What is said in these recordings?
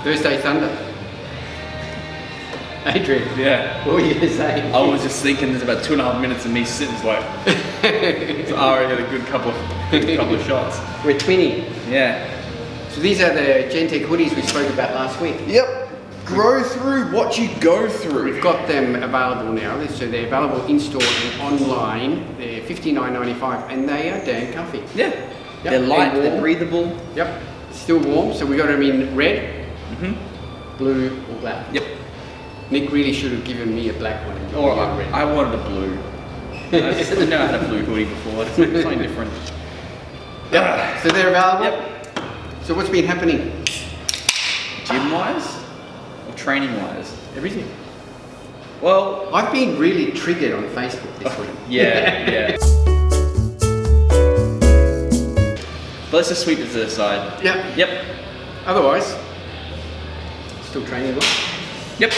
Thursday Thunder. Adrian, Yeah. what were you going to say? I was just thinking there's about 2.5 minutes of me sitting like, so I already had a good couple of shots. We're twinning. Yeah. So these are the Gentech hoodies we spoke about last week. Yep. Grow through what you go through. We've got them available now, so they're available in-store and online. They're $59.95 and they are damn comfy. Yeah. Yep. They're light, And warm. they're breathable. Yep. Still warm, so we got them in red, blue or black. Yep. Nick really should have given me a black one. And Or given you a red. I wanted a blue. I've never had a blue hoodie before. It's something different. Yep. So they're available. Yep. So what's been happening? Gym-wise or training-wise? Everything. Well, I've been really triggered on Facebook this week. yeah. But let's just sweep it to the side. Yep. Yep. Otherwise, still training well. Yep.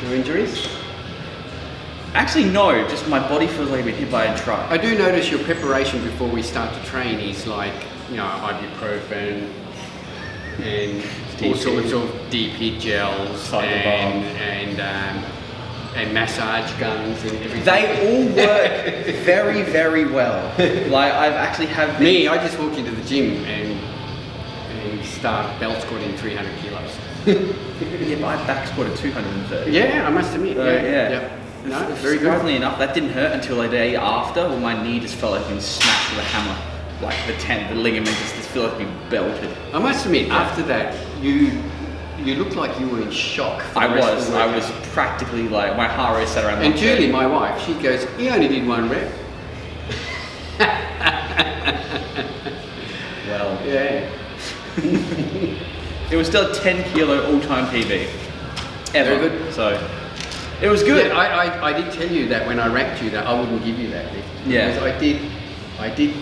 No injuries. Actually, no. Just my body feels like I've been hit by a truck. I do notice your preparation before we start to train is like, ibuprofen and all sorts of deep heat gels and massage guns and everything. They all work very, very well. Like I've actually have Me, I just walk into the gym and start belt squatting 300 kilos. Yeah, my back squatted 230. Yeah, I must admit. Yeah. Yep. No, very good. Surprisingly enough, that didn't hurt until a day after, when my knee just felt like been smashed with a hammer. Like the ligament just felt like been belted. I must admit, after that, you looked like you were in shock. I was practically like, my heart rate sat around. And Julie, my wife, she goes, "He only did one rep." Well, Yeah. it was still a 10 kilo all-time PB. Ever. Very good. So, it was good. Yeah, I did tell you that when I ranked you that I wouldn't give you that lift. Yeah. Because I did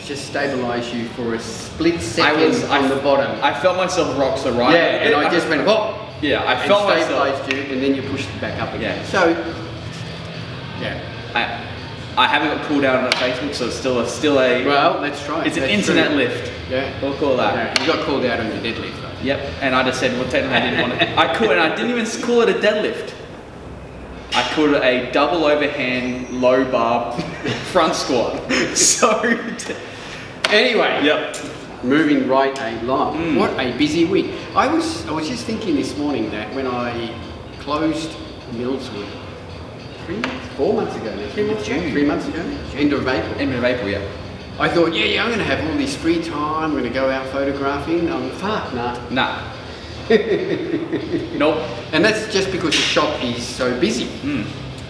just stabilise you for a split second on the bottom. I felt myself rock so right. Yeah, and I just went, whoop. Yeah, I and felt myself. stabilised you, and then you pushed it back up again. Yeah. So, yeah. I haven't got cool down on Facebook, so it's still a. Well, let's try it. It's an That's internet true. lift. Yeah. We'll call that. Yeah, you got called out on your deadlift though. Yep. And I just said, well, technically I didn't want it. I didn't even call it a deadlift. I called it a double overhand low bar front squat. So. Anyway. Yep. Moving right along. What a busy week. I was just thinking this morning that when I closed Millswood 4 months ago now. 3 months ago? 3 months ago? End of April. End of April, yeah. I thought, yeah, I'm going to have all this free time. I'm going to go out photographing. Fuck, nah. Nah. Nope. And that's just because the shop is so busy.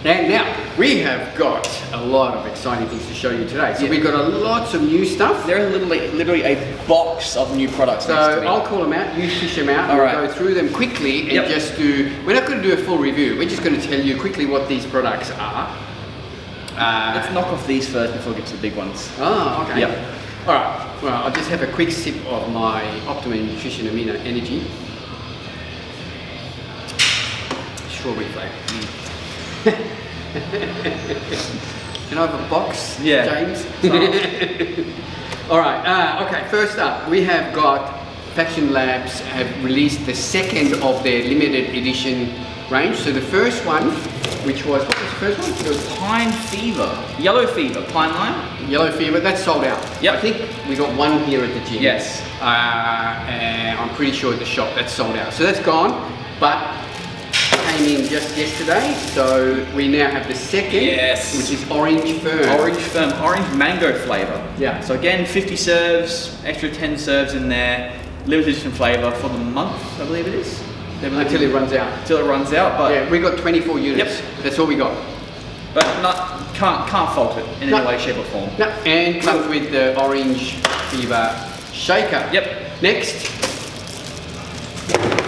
And now, we have got a lot of exciting things to show you today. So we've got lots of new stuff. There is literally a box of new products next to So me. I'll call them out, you fish them out, and All we'll right. go through them quickly and just do, we're not going to do a full review, we're just going to tell you quickly what these products are. Let's knock off these first before we get to the big ones. Oh, okay. Yep. All right, well, I'll just have a quick sip of my Optimum Nutrition Amino Energy. Strawberry flavour. Can I have a box, Yeah. James? All right, okay, first up, we have got Faction Labs have released the second of their limited edition range. So the first one, which was, what was the first one? It was Pine Fever. Yellow Fever. Pine Lime? Yellow Fever, that's sold out. Yep. I think we got one here at the gym. Yes. And I'm pretty sure at the shop that's sold out. So that's gone, but came in just yesterday. So we now have the second, Yes. which is Orange Firm. Orange mango flavor. Yeah. So again, 50 serves, extra 10 serves in there. Limited edition flavor for the month, I believe it is. Until it runs out. Until it runs out, but Yeah, we got 24 units. Yep. That's all we got. can't fault it in any way, shape or form. No, and comes with the Orange Fever shaker. Yep. Next,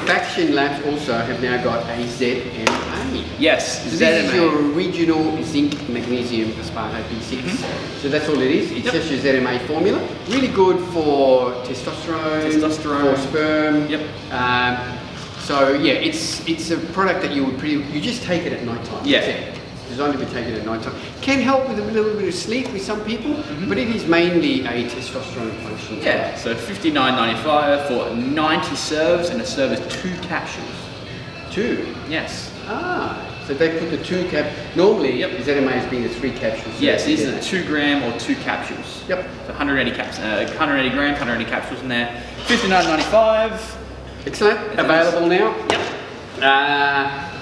Faction Labs also have now got a ZMA. Yes, So this is your original zinc magnesium aspartate B6. So that's all it is. It's just your ZMA formula. Really good for testosterone, for sperm. Yep. So yeah, it's a product that you just take it at night time. Yeah. That's it. designed to be taken at night time. Can help with a little bit of sleep with some people, but it is mainly a testosterone function. Yeah, so $59.95 for 90 serves, and a serve is 2 capsules. 2? Yes. So they put the 2 normally ZMA has been the 3 capsules. Yes, these are the 2 gram or 2 capsules. Yep. So 180 grams, 180 capsules in there. $59.95. Excellent. Available now. Yep.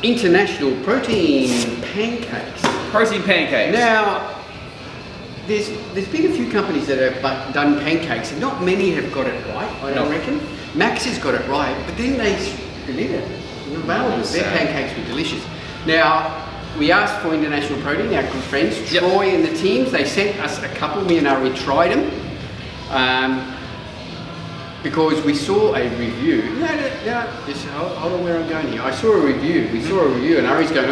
International protein pancakes. Protein pancakes. Now, there's been a few companies that have done pancakes, and not many have got it right, I don't reckon. Max has got it right, but then they deliver it. Available. Their pancakes were delicious. Now, we asked for international protein, our good friends, Troy and the teams, they sent us a couple, me and Ari tried them. Because we saw a review. Just hold on where I'm going here. I saw a review. We saw a review, and Ari's going,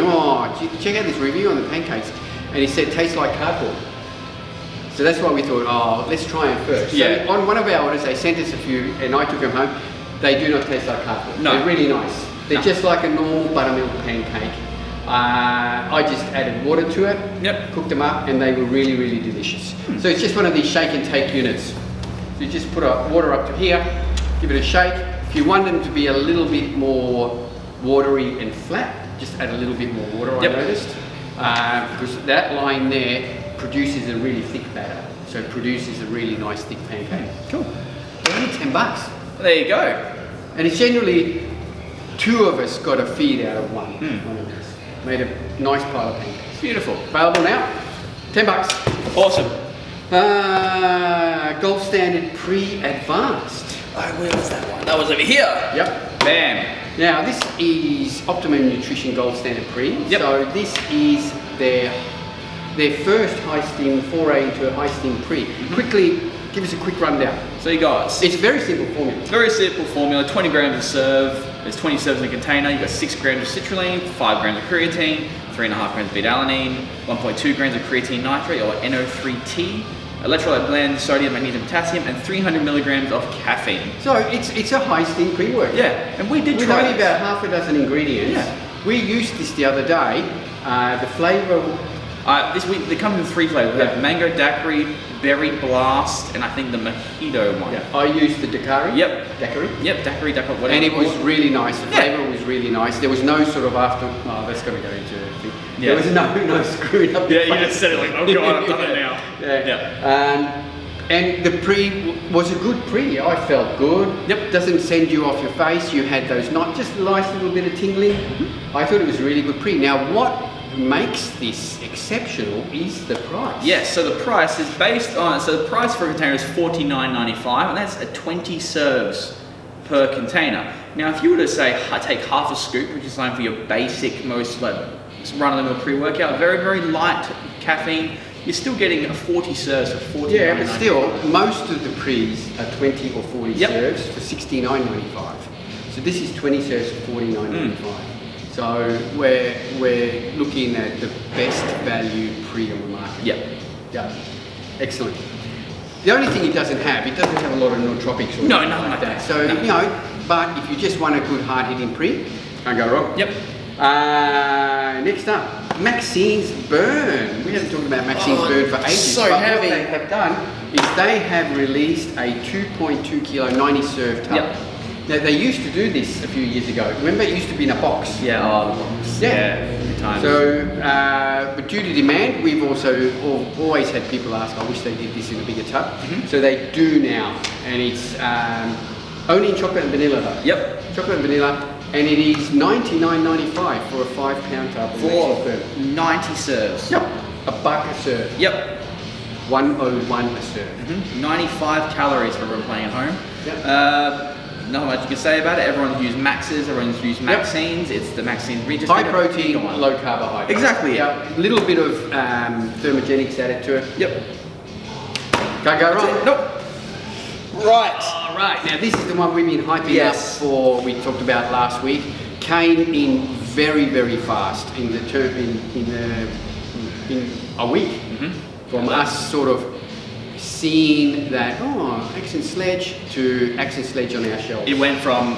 check out this review on the pancakes. And he said, tastes like cardboard. So that's why we thought, let's try them first. Yeah. So on one of our orders, they sent us a few, and I took them home. They do not taste like cardboard. No. They're really nice. They're just like a normal buttermilk pancake. I just added water to it, cooked them up, and they were really, really delicious. So it's just one of these shake and take units. So you just put water up to here, give it a shake. If you want them to be a little bit more watery and flat, just add a little bit more water, I noticed. Because that line there produces a really thick batter. So it produces a really nice thick pancake. Cool. They're only $10. There you go. And it's generally 2 of us got a feed out of one. One of these. Made a nice pile of pancakes. Beautiful. Available now, $10. Awesome. Gold standard pre-advanced. Where was that one? That was over here. Yep. Bam. Now this is Optimum Nutrition Gold Standard Pre. Yep. So this is their first high steam foray into a high steam pre. Quickly, give us a quick rundown. So you guys, It's a very simple formula. very simple formula, 20 grams a serve. There's 20 serves in a container. You've got 6 grams of citrulline, 5 grams of creatine, 3.5 grams of beta-alanine, 1.2 grams of creatine nitrate or NO3T, electrolyte blend, sodium, magnesium, potassium, and 300 milligrams of caffeine. So it's a high steam pre-workout. Yeah, and we did With try only this. about half a dozen ingredients. Yeah. We used this the other day. The flavour. This week they come in 3 flavors. We have mango daiquiri, berry blast, and I think the mojito one. Yeah. I used the daiquiri. Yep. Daiquiri. Yep, daiquiri, whatever. And it was it's called. really nice. The flavour was really nice. There was no sort of after. Oh, that's going to go into. There was no screwing up. Yeah, you just said it like, oh god, I've done it now. Yeah. And the pre was a good pre. I felt good. Yep. Doesn't send you off your face. You had those not just a nice little bit of tingling. I thought it was a really good pre. Now what makes this exceptional is the price. Yes, so the price is based on, so the price for a container is $49.95, and that's 20 serves per container. Now, if you were to say, take half a scoop, which is something for your basic, most like run-of-the-mill pre-workout, very, very light caffeine, you're still getting 40 serves for $49.95. Yeah, but still, most of the pre's are 20 or 40 serves for $69.95. So this is 20 serves for $49.95. So we're looking at the best value pre on the market. Yeah. Excellent. The only thing it doesn't have a lot of nootropics or No, anything nothing like that. So, you know, but if you just want a good hard-hitting pre, can't go wrong. Yep. Next up, Maxine's Burn. We haven't talked about Maxine's Burn for ages. so but heavy. What they have done is they have released a 2.2 kilo 90 serve tub. Yep. Now they used to do this a few years ago. Remember, it used to be in a box. Yeah, the box. Yeah. Good times. So, but due to demand, we've also always had people ask, I wish they did this in a bigger tub. So they do now, and it's only in chocolate and vanilla though. Yep. Chocolate and vanilla, and it is $99.95 for a 5-pound tub of Maxine's Burn. 90 serves. Yep. $1 a serve. Yep. 101 a serve. 95 calories for everyone playing at home. Yep. Not much you can say about it. Everyone's used Maxes, everyone's used Maxines. It's the Maxines. We just High need a protein, bigger one. low carbohydrate. Exactly. Yeah. A little bit of thermogenics added to it. Yep. Can't go wrong. Nope. Right. All right. Now this is the one we've been hyping up for. We talked about last week. Came in very, very fast in the term in a week from us sort of seeing that Axe and Sledge to Axe and Sledge on our shelves. It went from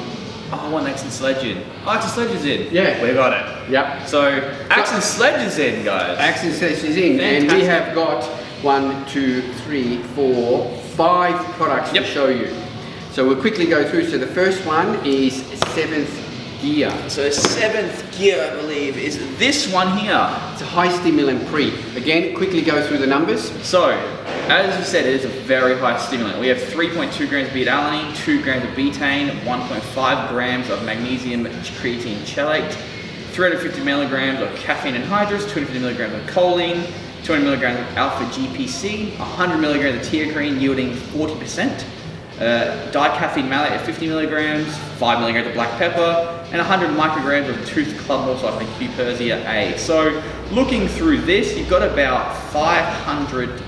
Oh, I want Axe and Sledge in. Oh, Axe and Sledge is in. Yeah. We got it. Yep. So, Axe and Sledge is in, guys. Axe and Sledge is in, Fantastic. and we have got 1, 2, 3, 4, 5 products to show you. So we'll quickly go through. So the first one is 7th Gear. So 7th Gear, I believe, is this one here. It's a high stimulant pre. Again, quickly go through the numbers. So, as you said, it is a very high stimulant. We have 3.2 grams of beta-alanine, 2 grams of betaine, 1.5 grams of magnesium creatine chelate, 350 milligrams of caffeine anhydrous, 250 milligrams of choline, 200 milligrams of alpha GPC, 100 milligrams of teocrine yielding 40%, dicaffeine malate at 50 milligrams, 5 milligrams of black pepper, and 100 micrograms of tooth club morphine Cupersia A. So, looking through this, you've got about 500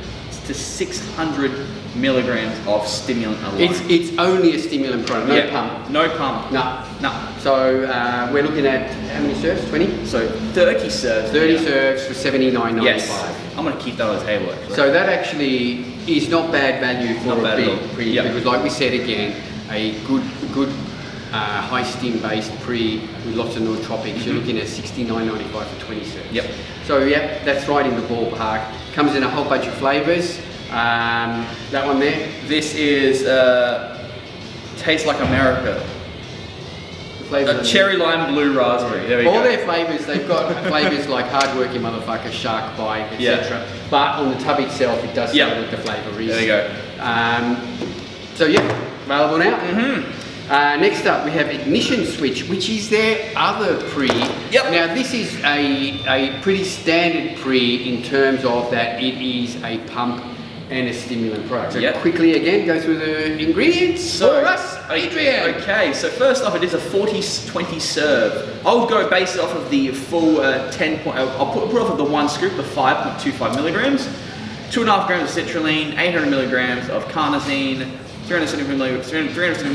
to 600 milligrams of stimulant alone. It's only a stimulant product, no pump. No pump. No. No. So we're looking at how many serves? 20? So 30 serves. 30 serves for $79.95. Yes. I'm going to keep that on the table actually. So that actually is not bad value for a big pre, because like we said again, a good high stim based pre with lots of nootropics, you're looking at $69.95 for 20 serves. Yep. So that's right in the ballpark. Comes in a whole bunch of flavours. That one there. This is Tastes Like America. The cherry lime blue raspberry. There we go. All their flavours, they've got flavours like hardworking motherfucker, shark bite, etc. But on the tub itself, it does say what the flavour is. There you go. So available now. Next up, we have Ignition Switch, which is their other pre. Now this is a pretty standard pre in terms of that it is a pump and a stimulant product. So quickly again, go through the ingredients for us, Adrian. Okay, so first off, it is a 40-20 serve. I'll go based off of the full 10. I'll put off of the 1 scoop, the 5.25 milligrams, 2.5 grams of citrulline, 800 milligrams of carnosine, 370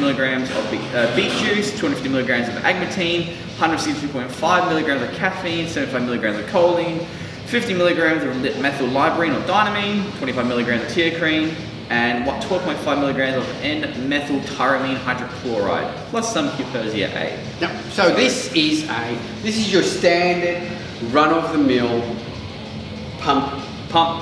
milligrams of beet juice, 250 milligrams of agmatine, 162.5 milligrams of caffeine, 75 milligrams of choline, 50 milligrams of methyllibrine or dynamine, 25 milligrams of teocrine, and 12.5 milligrams of N-methyltyramine hydrochloride, plus some Cupersia A. So this is your standard run-of-the-mill pump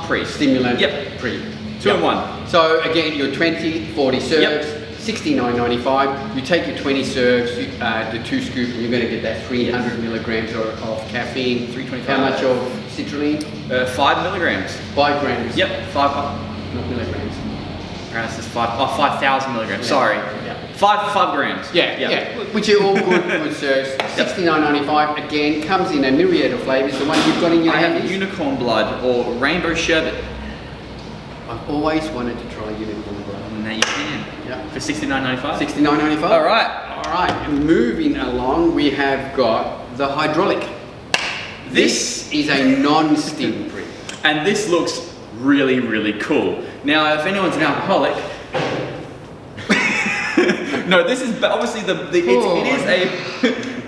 pre stimulant pre. 2 in 1. So again, your 20, 40 serves, $69.95. You take your 20 serves, the 2 scoop, and you're going to get that 300 milligrams of caffeine. 325. How much of citrulline? 5 milligrams. 5 grams. Yep, 5. Not milligrams. This is 5,000 milligrams. Sorry. 5 grams. Which are all good serves. $69.95. Again, comes in a myriad of flavors. The one you've got in your hand have unicorn blood or rainbow sherbet. I've always wanted to try unicorn blood. Now you can. For $69.95. $69.95. All right. And moving along, we have got the hydraulic. This is a non-stim pre. And this looks really, really cool. Now, if anyone's an alcoholic, no, this is obviously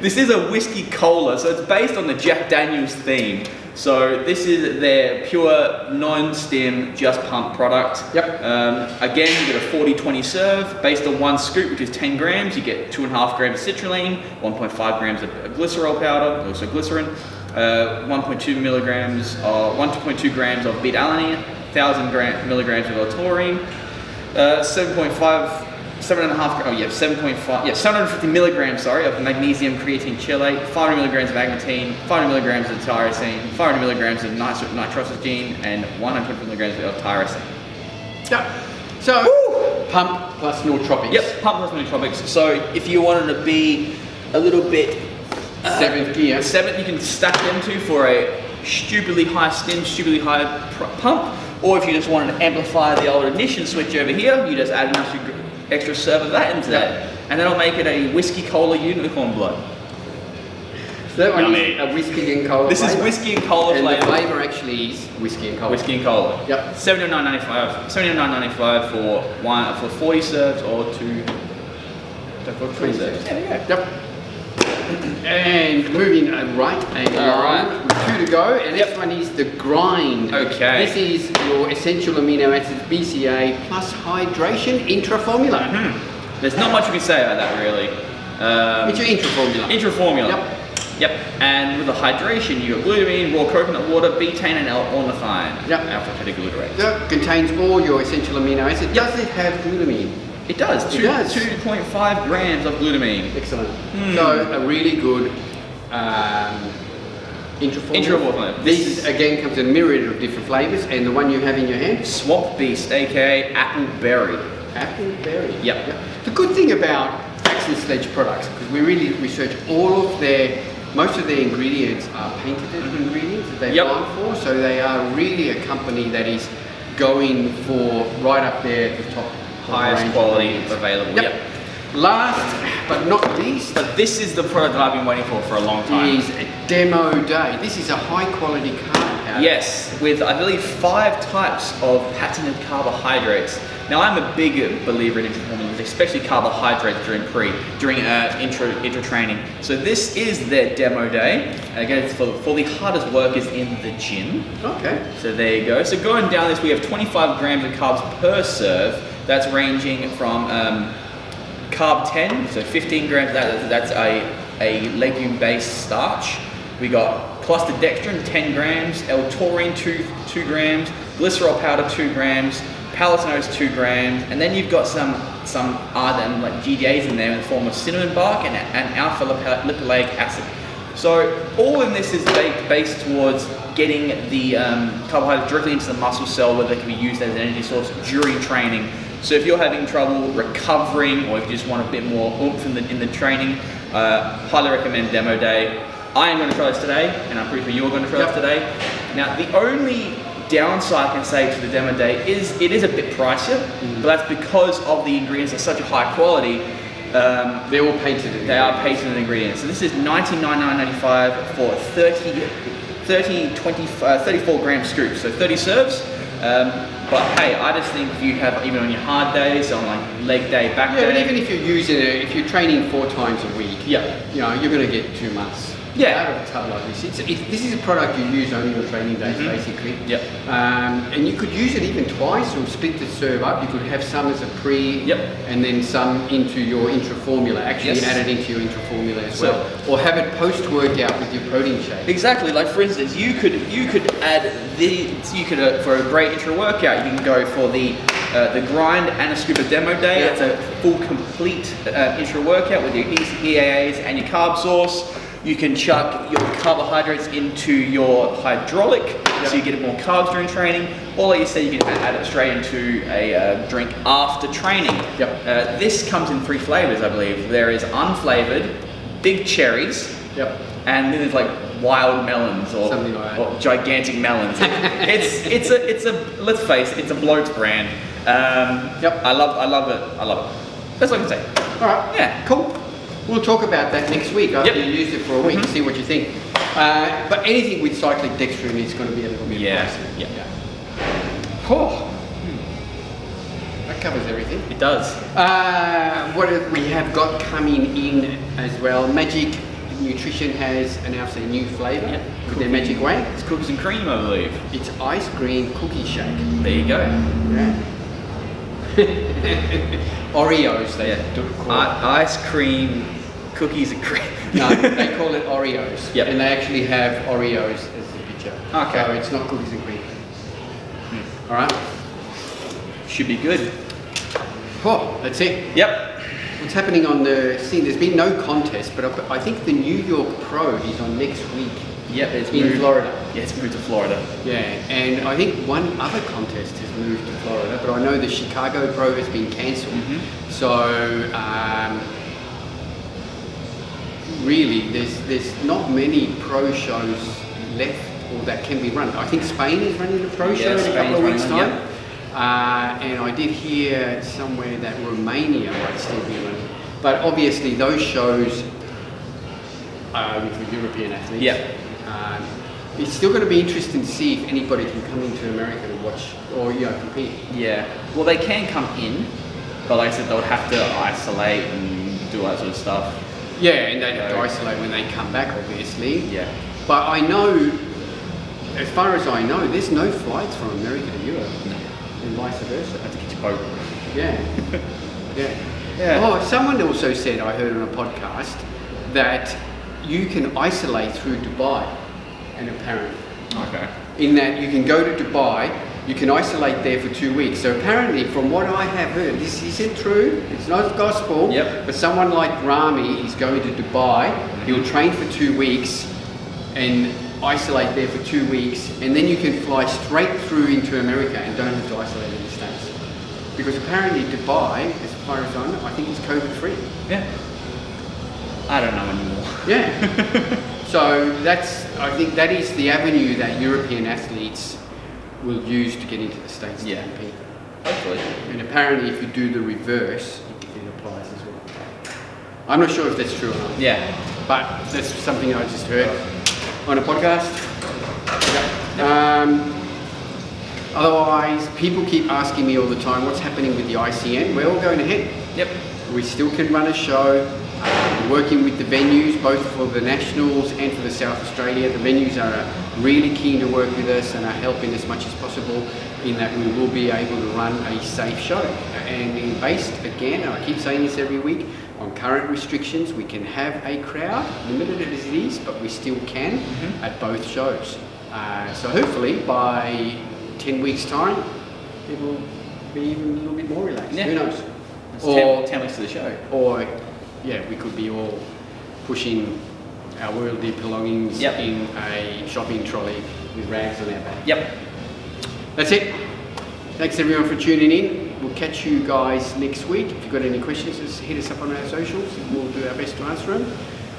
this is a whiskey cola, so it's based on the Jack Daniels theme. So this is their pure non-stim, just pump product. Again, you get a 40-20 serve based on 1 scoop, which is 10 grams. You get 2.5 grams of citrulline, 1.5 grams of glycerol powder, also glycerin, 1.2 grams of beta-alanine, 1,000 milligrams of L-taurine, 750 milligrams, of magnesium creatine chelate, 500 milligrams of agmatine, 500 milligrams of tyrosine, 500 milligrams of nitrosogene, and 100 milligrams of tyrosine. So, pump plus nootropics. Pump plus nootropics. So, if you wanted to be a little bit 7th gear. 7th, you can stack them two for a stupidly high stim, stupidly high pump. Or if you just wanted to amplify the old ignition switch over here, you just add an extra serve of that into that. And that'll make it a whiskey cola unicorn blood. So that one is a whiskey and cola This flavor. is whiskey and cola and flavor. the flavour actually is whiskey and cola. Whiskey and cola. $79.95. $79.95 for 40 serves or 20 serves. There we go. And moving right along with 2 to go, and this one is the grind. This is your essential amino acids, BCA plus hydration intra-formula. There's not much we can say about that really. It's your intra formula. Intra formula. Yep. Yep. And with the hydration, you got glutamine, raw coconut water, betaine, and L-ornithine. Yep. Alpha-ketoglutarate. Yep. Contains all your essential amino acids. Yep. Does it have glutamine? It does. It does. 2.5 grams of glutamine. Excellent. So a really good intra formula. This again comes in a myriad of different flavors, and the one you have in your hand, Swamp Beast, aka apple berry. Apple berry. Yep. The good thing about Faction Sledge products, because we really research most of their ingredients are patented ingredients that they've gone for, so they are really a company that is going for right up there at the top. Highest quality available. Yep. Last but not least, but this is the product that I've been waiting for a long time. Is a demo day. This is a high quality carb powder. Yes, with I believe 5 types of patented carbohydrates. Now I'm a big believer in intra formulas, especially carbohydrates during intra training. So this is their demo day. Again, it's for the hardest workers in the gym. Okay. So there you go. So going down this, we have 25 grams of carbs per serve. That's ranging from carb 10, so 15 grams. That's a legume-based starch. We got clustered dextrin, 10 grams, L-taurine, 2 grams, glycerol powder, 2 grams, palatinose, 2 grams, and then you've got some other like GDAs in there in the form of cinnamon bark and alpha lipoleic acid. So all in this is based towards getting the carbohydrate directly into the muscle cell, where they can be used as an energy source during training. So if you're having trouble recovering, or if you just want a bit more oomph in the training, highly recommend Demo Day. I am going to try this today, and I'm pretty sure you're going to try this today. Now, the only downside I can say to the Demo Day is it is a bit pricier, but that's because of the ingredients are such a high quality. They're all patented. They are patented ingredients. So this is $99.95 for 34 gram scoops, so 30 serves. But hey, I just think if you have, even on your hard days, on like leg day, back day. Yeah, but even if you're using it, if you're training 4 times a week, you know, you're going to get 2 months. Out of a tub like this. This is a product you use only on training days, basically. Yep. And you could use it even twice, or split the serve up. You could have some as a pre, and then some into your intra formula. Actually, add it into your intra formula as well, or have it post workout with your protein shake. Exactly. Like for instance, you could add for a great intra workout, you can go for the grind and a scoop of Demo Day. That's a full complete intra workout with your EAAs and your carb source. You can chuck your carbohydrates into your hydraulic, so you get more carbs during training. Or like you said, you can add it straight into a drink after training. This comes in 3 flavors, I believe. There is unflavored, big cherries, and then there's like wild melons or gigantic melons. it's a let's face it, it's a bloat brand. I love it. That's what I can say. All right. Yeah. Cool. We'll talk about that next week after you used it for a week, see what you think. But anything with cyclic dextrin is going to be a little bit pricey. Oh. That covers everything. It does. What we have got coming in as well, Magic Nutrition has announced a new flavour with their Magic Whey. It's cookies and cream, I believe. It's ice cream cookie shake. There you go. Oreos, they call it. Ice cream, cookies and cream. No, they call it Oreos. And they actually have Oreos as the picture. Okay. So it's not cookies and cream. Alright? Should be good. Oh, that's it. Yep. What's happening on the scene? There's been no contest, but I think the New York Pro is on next week. Yep, it's in Florida. Yeah, it's moved to Florida. Yeah, and I think one other contest has moved to Florida, but I know the Chicago Pro has been cancelled. So really, there's not many pro shows left or that can be run. I think Spain is running the pro show in a couple of weeks' time. And I did hear somewhere that Romania might still be running. But obviously those shows are for European athletes. It's still going to be interesting to see if anybody can come into America to watch or compete. Well, they can come in, but like I said, they'll have to isolate and do all that sort of stuff. Yeah, and they have to isolate when they come back, obviously. But I know, as far as I know, there's no flights from America to Europe. And vice versa. Have to get your boat. Yeah. Oh, someone also said, I heard on a podcast, that you can isolate through Dubai, and apparently. Okay. In that you can go to Dubai, you can isolate there for 2 weeks. So apparently, from what I have heard, this isn't true, it's not gospel, Yep. but someone like Rami is going to Dubai, he'll train for 2 weeks and isolate there for 2 weeks, and then you can fly straight through into America and don't have to isolate in the States. Because apparently Dubai, as far as I know, I think it's COVID free. Yeah. I don't know anymore. Yeah. So I think that is the avenue that European athletes will use to get into the States to Yeah. compete. Hopefully. And apparently if you do the reverse, it applies as well. I'm not sure if that's true or not, Yeah. but that's something I just heard on a podcast. Otherwise, people keep asking me all the time, what's happening with the ICN? We're all going ahead. Yep. We still can run a show. We're working with the venues, both for the Nationals and for the South Australia. The venues are really keen to work with us and are helping as much as possible in that we will be able to run a safe show. And based, again, and I keep saying this every week, on current restrictions, we can have a crowd, limited as it is, but we still can at both shows. So hopefully by 10 weeks' time, it will be even a little bit more relaxed. Yeah. Who knows? It's Or 10 weeks to the show. Or, yeah, we could be all pushing our worldly belongings Yep. in a shopping trolley with rags on our back. Yep. That's it. Thanks everyone for tuning in. We'll catch you guys next week. If you've got any questions, just hit us up on our socials and we'll do our best to answer them.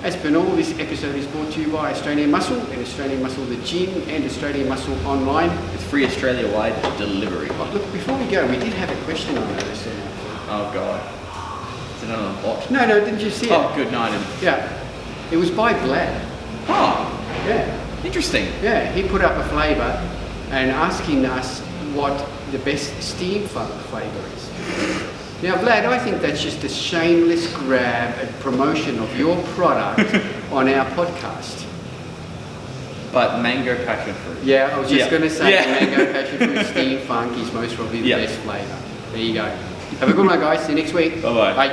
As per normal, this episode is brought to you by Australian Muscle and Australian Muscle the Gym and Australian Muscle Online. It's free Australia-wide delivery. Oh, look, before we go, we did have a question on that. Oh God. Is it on a bot? No, didn't you see it? Oh, good night. Yeah. It was by Vlad. Oh, Yeah. interesting. Yeah, he put up a flavour and asking us what the best steam flavour is. Now, Vlad, I think that's just a shameless grab at promotion of your product on our podcast. But mango passion fruit. Yeah, I was just going to say Yeah. mango passion fruit steam funk is most probably the Yeah. best flavour. There you go. Have a good one, guys. See you next week. Bye-bye. Bye.